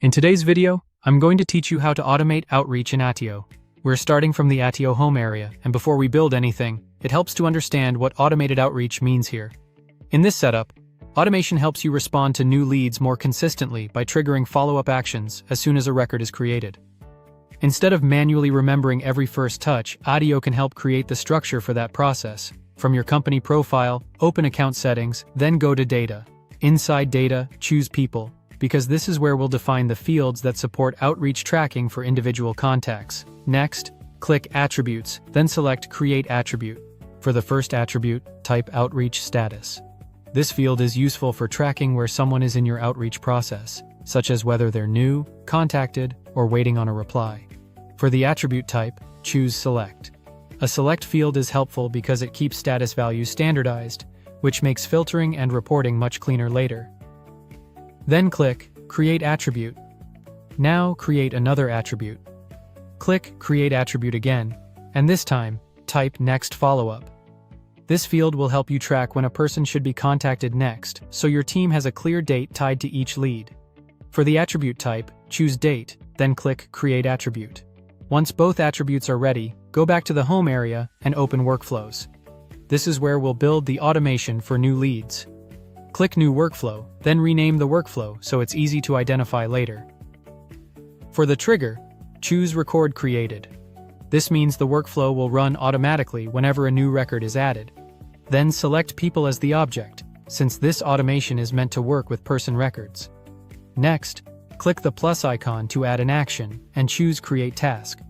In today's video, I'm going to teach you how to automate outreach in Attio. We're starting from the Attio home area, and before we build anything, it helps to understand what automated outreach means here. In this setup, automation helps you respond to new leads more consistently by triggering follow-up actions as soon as a record is created. Instead of manually remembering every first touch, Attio can help create the structure for that process. From your company profile, open account settings, then go to Data. Inside Data, choose People, because this is where we'll define the fields that support outreach tracking for individual contacts. Next, click Attributes, then select Create Attribute. For the first attribute, type Outreach Status. This field is useful for tracking where someone is in your outreach process, such as whether they're new, contacted, or waiting on a reply. For the attribute type, choose Select. A select field is helpful because it keeps status values standardized, which makes filtering and reporting much cleaner later. Then click Create Attribute. Now create another attribute. Click Create Attribute again, and this time, type Next Follow-up. This field will help you track when a person should be contacted next, so your team has a clear date tied to each lead. For the attribute type, choose Date, then click Create Attribute. Once both attributes are ready, go back to the home area and open Workflows. This is where we'll build the automation for new leads. Click New Workflow, then rename the workflow so it's easy to identify later. For the trigger, choose Record Created. This means the workflow will run automatically whenever a new record is added. Then select People as the object, since this automation is meant to work with person records. Next, click the plus icon to add an action and choose Create Task.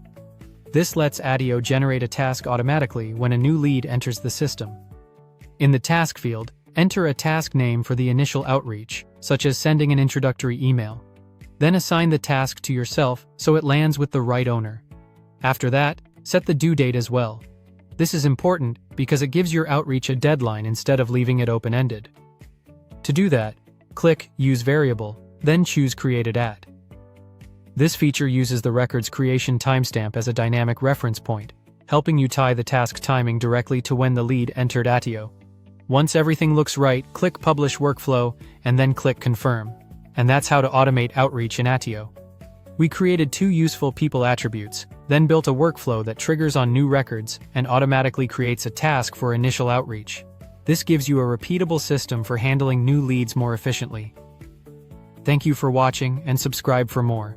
This lets Attio generate a task automatically when a new lead enters the system. In the task field, enter a task name for the initial outreach, such as sending an introductory email. Then assign the task to yourself so it lands with the right owner. After that, set the due date as well. This is important because it gives your outreach a deadline instead of leaving it open-ended. To do that, click Use Variable, then choose Created At. This feature uses the record's creation timestamp as a dynamic reference point, helping you tie the task timing directly to when the lead entered Attio. Once everything looks right, click Publish Workflow, and then click Confirm. And that's how to automate outreach in Attio. We created two useful people attributes, then built a workflow that triggers on new records and automatically creates a task for initial outreach. This gives you a repeatable system for handling new leads more efficiently. Thank you for watching and subscribe for more.